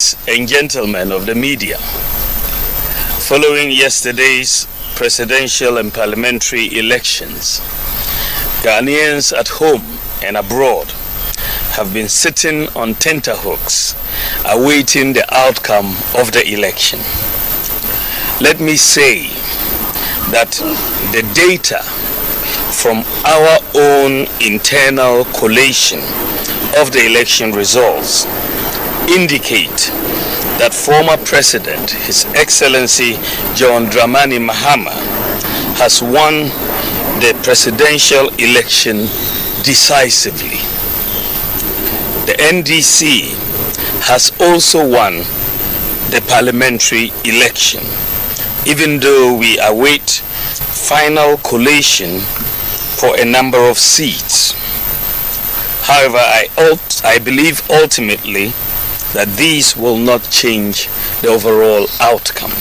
and gentlemen of the media, following yesterday's presidential and parliamentary elections, Ghanaians at home and abroad have been sitting on tenterhooks awaiting the outcome of the election. Let me say that the data from our own internal collation of the election results indicate that former President, His Excellency John Dramani Mahama, has won the presidential election decisively. The NDC has also won the parliamentary election, even though we await final collation for a number of seats. However, I believe ultimately that these will not change the overall outcome.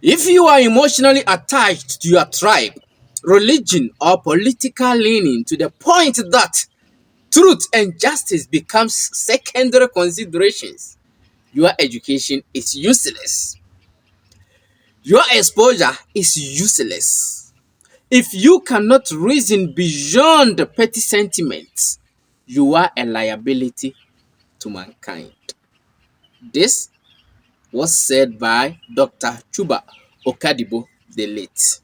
If you are emotionally attached to your tribe, religion, or political leaning to the point that truth and justice becomes secondary considerations, your education is useless. Your exposure is useless. If you cannot reason beyond the petty sentiments, you are a liability to mankind. This was said by Dr. Chuba Okadibo, the late.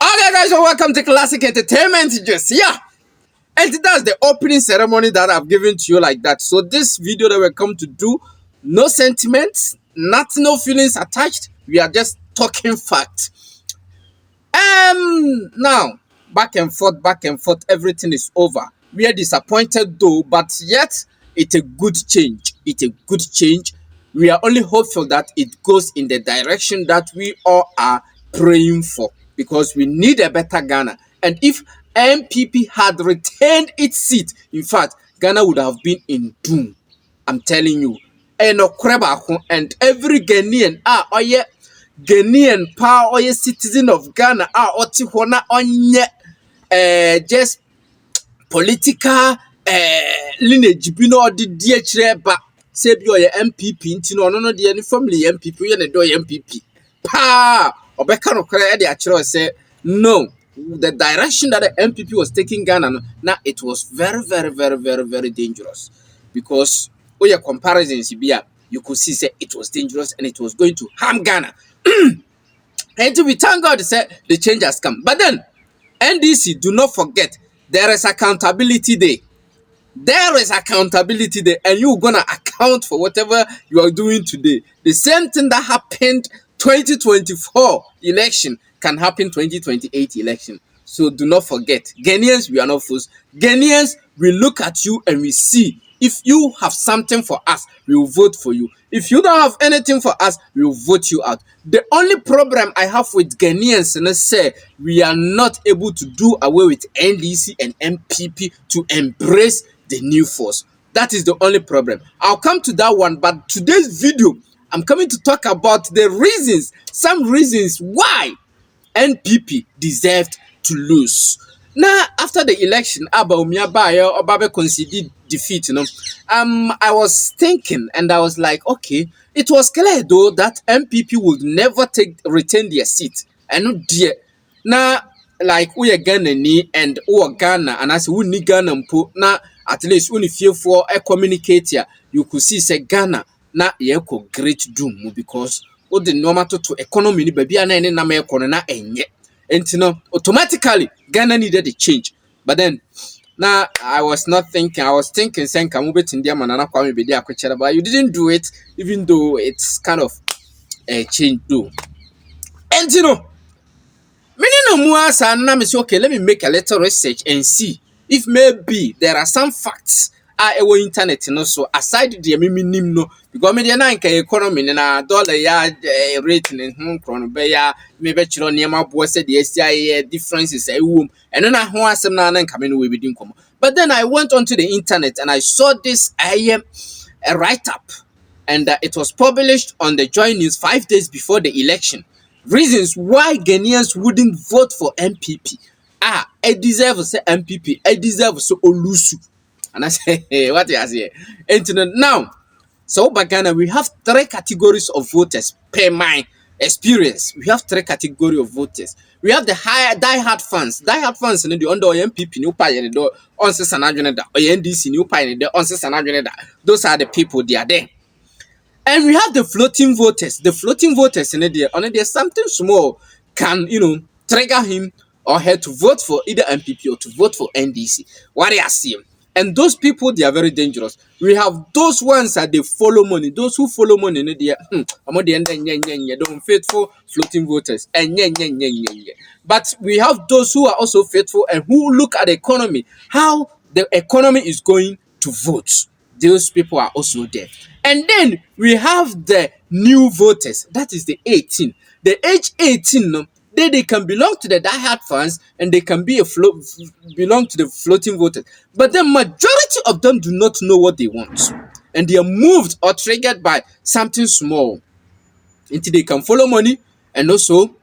Okay, guys, so welcome to Classic Entertainment. Just and that's the opening ceremony that I've given to you like that. So this video that we're come to do, no sentiments, no feelings attached. We are just talking facts. Now back and forth, everything is over. We are disappointed though, but yet it's a good change. It's a good change. We are only hopeful that it goes in the direction that we all are praying for, because we need a better Ghana. And if NPP had retained its seat, in fact, Ghana would have been in doom. I'm telling you. And every Ghanaian, Ghanaian power, citizen of Ghana, just political lineage, the DHR, say your MPP, no, the any family MPP, and the MPP. Or Becano Credit actually say no. The direction that the MPP was taking Ghana, now it was very dangerous, because your comparisons you could see say it was dangerous and it was going to harm Ghana. And to be thank God said the change has come. But then NDC, do not forget, there is accountability there. There is accountability there, and you're gonna account for whatever you are doing today. The same thing that happened 2024 election can happen 2028 election. So do not forget, Ghanaians, we are not fools. Ghanaians, we look at you and we see if you have something for us, we will vote for you. If you don't have anything for us, we will vote you out. The only problem I have with Ghanaians is say we are not able to do away with NDC and NPP to embrace the new force. That is the only problem. I'll come to that one, but today's video, I'm coming to talk about the reasons, some reasons why NPP deserved to lose. Now, after the election, Obabe conceded defeat. I was thinking, and I was like, okay, it was clear though that NPP would never retain their seat. And no dear. Now, like we are Ghana and Ghana, and as we need Ghana now at least when you feel for a communicator, you could see say Ghana na yeko great doom, because what the normal to economy ni baby na na me na enye. And automatically Ghana needed a change. But then now I was not thinking, I was thinking saying can move it in India manana kwame be there, but you didn't do it, even though it's kind of a change though. And okay, let me make a little research and see if maybe there are some facts internet so aside the minim no, because media na economy na dollar ya rate in krono be ya maybe chiro niema bo say the STI differences and na ho asem na nka me no we be come. But then I went onto the internet and I saw this a write up and it was published on the Joy News 5 days before the election. Reasons why Ghanaians wouldn't vote for NPP. I deserve to say NPP. I deserve to say Olusu. And I say, hey, what you say? And now, so by Ghana, we have 3 categories of voters per my experience. We have 3 categories of voters. We have the die-hard fans. Die-hard fans in the under NPP new pay in the on Sanadjoneda or NDC new pay in the on Sanadjoneda. Those are the people they are there. And we have the floating voters. The floating voters in there, only there's something small can trigger him or her to vote for either NPP or to vote for NDC. What I see. And those people, they are very dangerous. We have those ones that they follow money. Those who follow money, they are don't faithful floating voters. But we have those who are also faithful and who look at the economy, how the economy is going to vote. Those people are also there. And then we have the new voters. That is the 18. The age 18, they can belong to the die-hard fans and they can be belong to the floating voters. But the majority of them do not know what they want. And they are moved or triggered by something small. Until they can follow money and also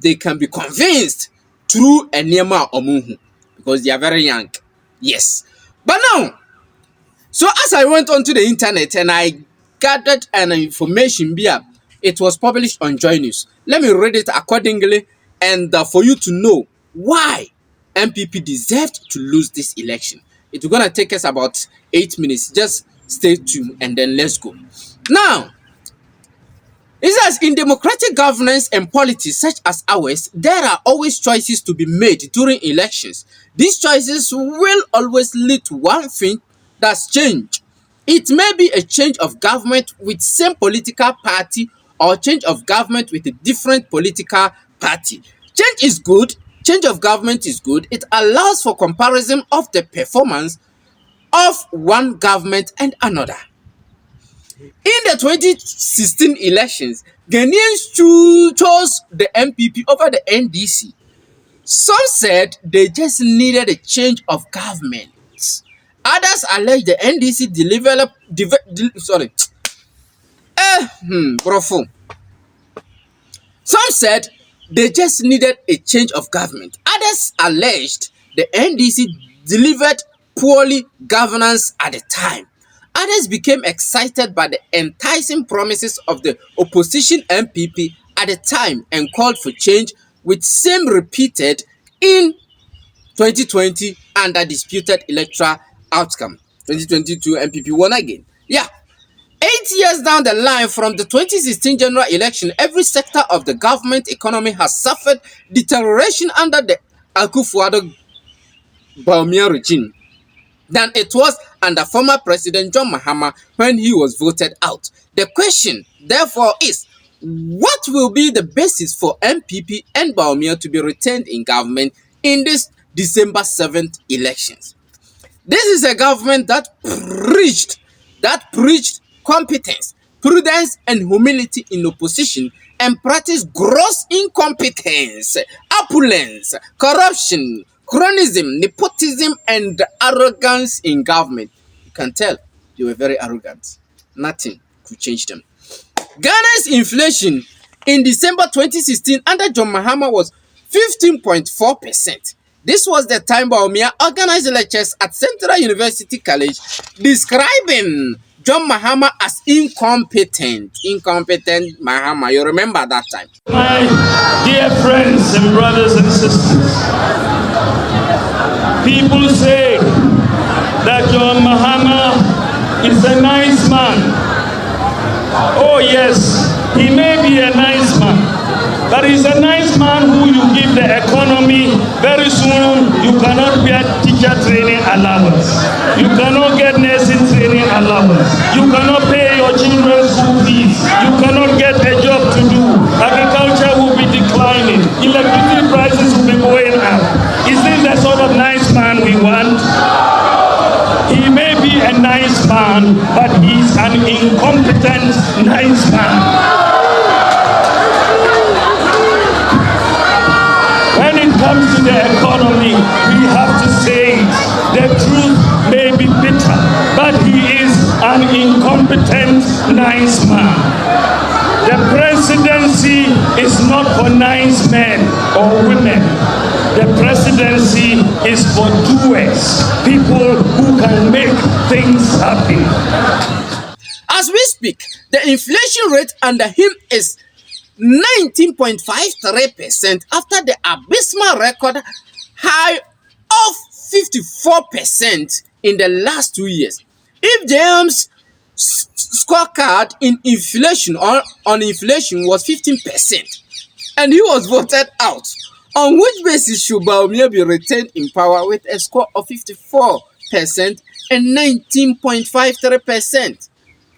they can be convinced through a Nema Omuhu because they are very young. Yes. But now, so as I went onto the internet and I gathered an information here, it was published on Joy News. Let me read it accordingly and for you to know why NPP deserved to lose this election. It's going to take us about 8 minutes. Just stay tuned and then let's go. Now, it says in democratic governance and politics such as ours, there are always choices to be made during elections. These choices will always lead to one thing, that's change. It may be a change of government with same political party or change of government with a different political party. Change is good. Change of government is good. It allows for comparison of the performance of one government and another. In the 2016 elections, Ghanaians chose the NPP over the NDC. Some said they just needed a change of government. Others allege the NDC Some said they just needed a change of government. Others alleged the NDC delivered poorly governance at the time. Others became excited by the enticing promises of the opposition NPP at the time and called for change, with same repeated in 2020 under disputed electoral outcome. 2022 NPP won again. Yeah. 8 years down the line from the 2016 general election, every sector of the government economy has suffered deterioration under the Akufo-Addo regime than it was under former President John Mahama when he was voted out. The question, therefore, is what will be the basis for NPP and Bawumia to be retained in government in this December 7th elections? This is a government that preached competence, prudence, and humility in opposition and practiced gross incompetence, opulence, corruption, cronyism, nepotism, and arrogance in government. You can tell they were very arrogant. Nothing could change them. Ghana's inflation in December 2016 under John Mahama was 15.4%. This was the time Bawumia organized lectures at Central University College describing John Mahama as incompetent. Incompetent Mahama. You remember that time? My dear friends and brothers and sisters, people say that John Mahama is a nice man. Oh yes, he may be a nice man, but he's a nice man who you give the economy. Very soon you cannot get teacher training allowance, you cannot get nursing training allowance, you cannot pay your children's school fees, you cannot get a job to do, agriculture will be declining, electricity prices will be going up. Is this the sort of nice man we want? He may be a nice man, but he's an incompetent nice man. When it comes to the economy, we have to say it. The truth may be bitter, but he is an incompetent nice man. The presidency is not for nice men or women. The presidency is for doers, people who can make things happen. As we speak, the inflation rate under him is 19.53% after the abysmal record high of 54% in the last 2 years. If JM's scorecard in inflation on inflation was 15% and he was voted out, on which basis should Bawumia be retained in power with a score of 54% and 19.53%?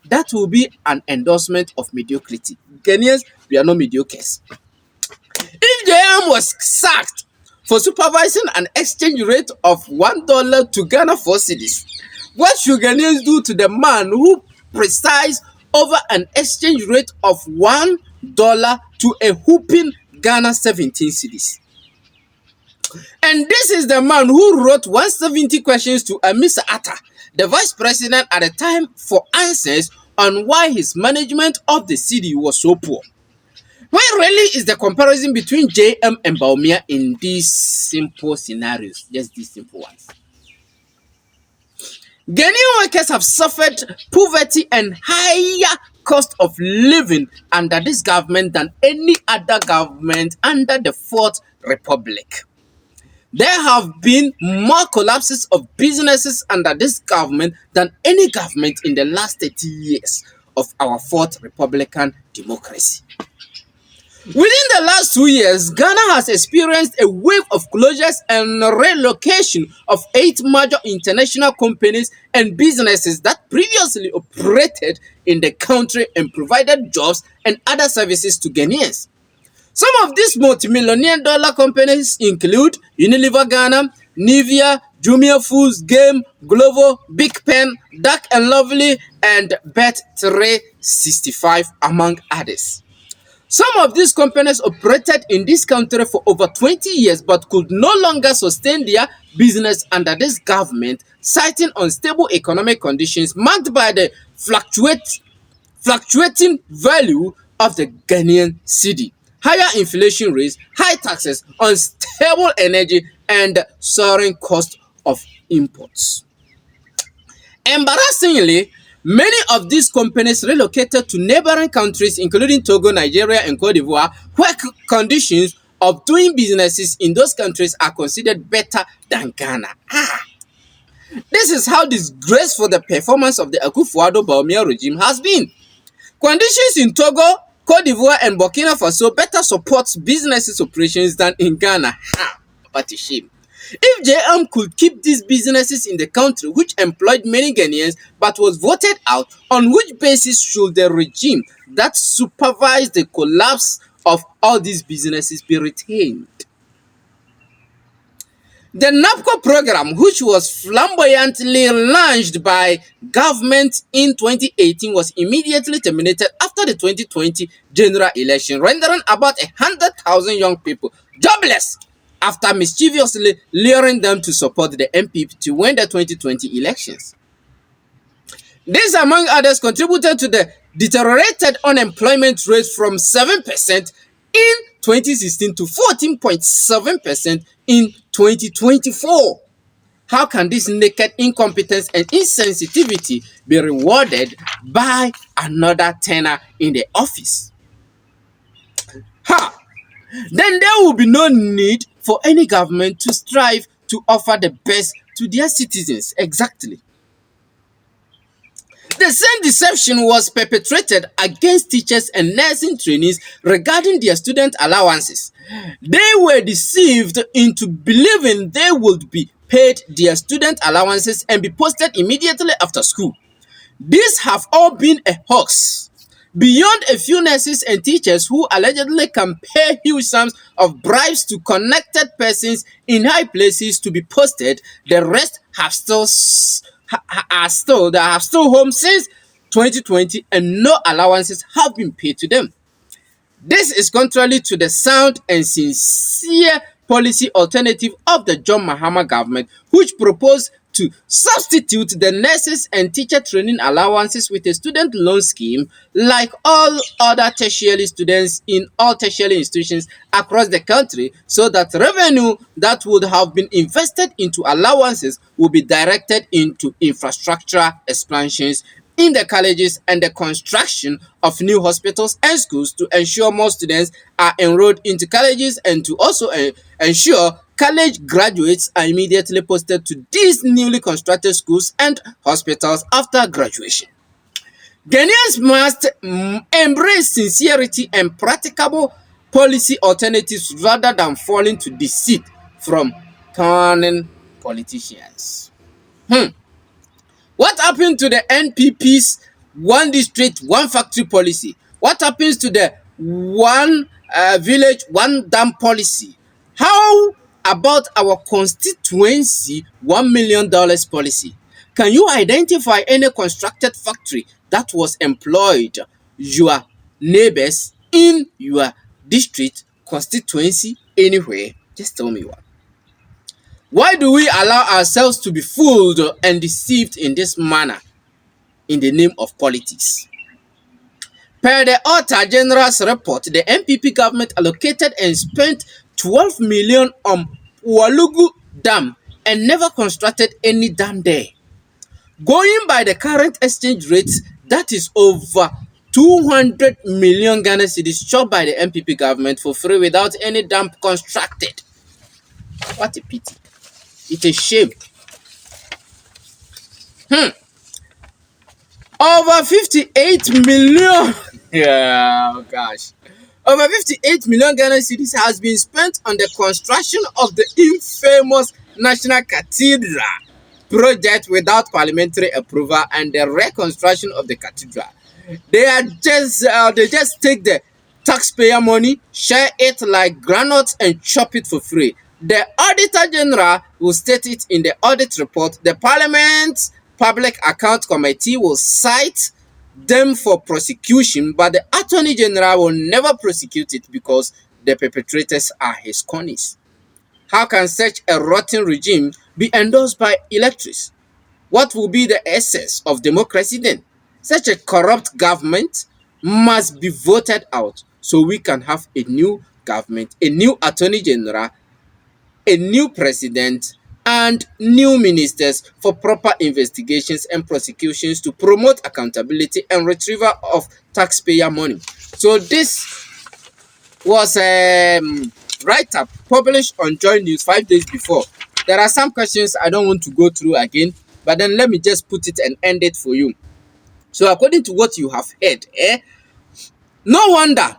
That will be an endorsement of mediocrity. Ghanaians, we are not mediocres. If JM was sacked for supervising an exchange rate of $1 to Ghana 4 cedis, what should Ghanaians do to the man who presides over an exchange rate of $1 to a whooping Ghana 17 cedis? And this is the man who wrote 170 questions to Mr. Atta, the vice president at the time, for answers on why his management of the city was so poor. Where really is the comparison between JM and Bawumia in these simple scenarios? Just these simple ones. Ghanaian workers have suffered poverty and higher cost of living under this government than any other government under the Fourth Republic. There have been more collapses of businesses under this government than any government in the last 30 years of our Fourth Republican democracy. Within the last 2 years, Ghana has experienced a wave of closures and relocation of 8 major international companies and businesses that previously operated in the country and provided jobs and other services to Ghanaians. Some of these multi-millionaire dollar companies include Unilever Ghana, Nivea, Jumia Foods, Game, Glovo, Big Pen, Dark and Lovely, and Bet365, among others. Some of these companies operated in this country for over 20 years but could no longer sustain their business under this government, citing unstable economic conditions marked by the fluctuating value of the Ghanaian cedi, higher inflation rates, high taxes, unstable energy, and soaring cost of imports. Embarrassingly, many of these companies relocated to neighboring countries including Togo, Nigeria, and Cote d'Ivoire, where conditions of doing businesses in those countries are considered better than Ghana. This is how disgraceful the performance of the Akufo-Addo-Bawumia regime has been. Conditions in Togo, Cote d'Ivoire, and Burkina Faso better supports businesses operations than in Ghana. What a shame. If JM could keep these businesses in the country, which employed many Ghanaians but was voted out, on which basis should the regime that supervised the collapse of all these businesses be retained? The NAPCO program, which was flamboyantly launched by government in 2018, was immediately terminated after the 2020 general election, rendering about 100,000 young people jobless after mischievously luring them to support the NPP to win the 2020 elections. This, among others, contributed to the deteriorated unemployment rate from 7% in 2016 to 14.7% in 2024. How can this naked incompetence and insensitivity be rewarded by another tenure in the office? Then there will be no need for any government to strive to offer the best to their citizens. Exactly. The same deception was perpetrated against teachers and nursing trainees regarding their student allowances. They were deceived into believing they would be paid their student allowances and be posted immediately after school. These have all been a hoax. Beyond a few nurses and teachers who allegedly can pay huge sums of bribes to connected persons in high places to be posted, the rest have still home since 2020 and no allowances have been paid to them. This is contrary to the sound and sincere policy alternative of the John Mahama government, which proposed to substitute the nurses and teacher training allowances with a student loan scheme like all other tertiary students in all tertiary institutions across the country, so that revenue that would have been invested into allowances will be directed into infrastructure expansions in the colleges and the construction of new hospitals and schools to ensure more students are enrolled into colleges, and to also ensure college graduates are immediately posted to these newly constructed schools and hospitals after graduation. Ghanaians must embrace sincerity and practicable policy alternatives rather than falling to deceit from cunning politicians. What happened to the NPP's one district, one factory policy? What happens to the one village, one dam policy? How about our constituency $1 million policy? Can you identify any constructed factory that was employed your neighbors in your district, constituency, anywhere? Just tell me one. Why do we allow ourselves to be fooled and deceived in this manner in the name of politics? Per the Auditor General's report, the NPP government allocated and spent 12 million on Walugu Dam and never constructed any dam there. Going by the current exchange rates, that is over 200 million Ghana cedis chopped by the NPP government for free without any dam constructed. What a pity. It's a shame. Over 58 million. Yeah, oh gosh. Over 58 million Ghana cedis has been spent on the construction of the infamous National Cathedral project without parliamentary approval and the reconstruction of the cathedral. They just take the taxpayer money, share it like granules, and chop it for free. The Auditor General will state it in the audit report. The Parliament's Public Account Committee will cite them for prosecution, but the Attorney General will never prosecute it because the perpetrators are his cronies. How can such a rotten regime be endorsed by electors? What will be the essence of democracy then? Such a corrupt government must be voted out so we can have a new government, a new Attorney General, a new president, and new ministers for proper investigations and prosecutions to promote accountability and retrieval of taxpayer money. So this was a write-up published on Joy News 5 days before. There are some questions I don't want to go through again, but then let me just put it and end it for you. So according to what you have heard, no wonder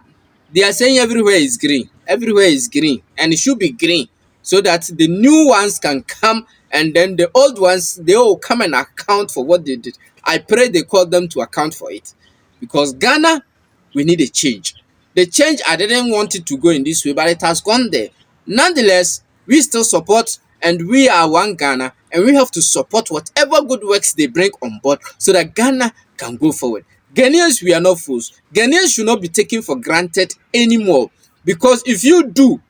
they are saying everywhere is green. Everywhere is green, and it should be green, so that the new ones can come, and then the old ones, they will come and account for what they did. I pray they call them to account for it, because Ghana, we need a change. The change, I didn't want it to go in this way, but it has gone there. Nonetheless, we still support, and we are one Ghana, and we have to support whatever good works they bring on board so that Ghana can go forward. Ghanaians, we are not fools. Ghanaians should not be taken for granted anymore, because if you do,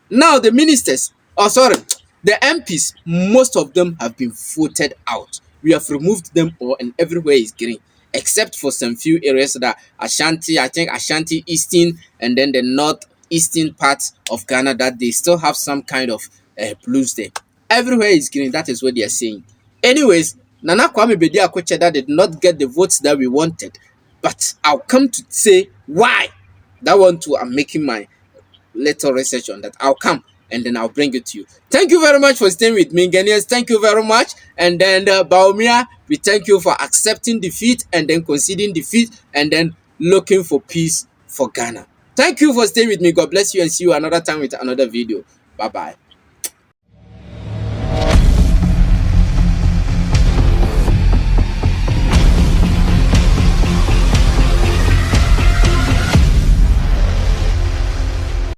now the ministers, the MPs, most of them have been voted out. We have removed them all, and everywhere is green, except for some few areas that Ashanti, I think Ashanti Eastern, and then the northeastern part of Ghana, that they still have some kind of blues there. Everywhere is green. That is what they are saying. Anyways, Nana Kwame Bediako-Cheda did not get the votes that we wanted, but I'll come to say why. That one too, I'm making my little research on that. I'll come and then I'll bring it to you. Thank you very much for staying with me, Ghanaians. Thank you very much. And then Baumia, we thank you for accepting defeat and then conceding defeat and then looking for peace for Ghana. Thank you for staying with me. God bless you, and see you another time with another video. Bye-bye.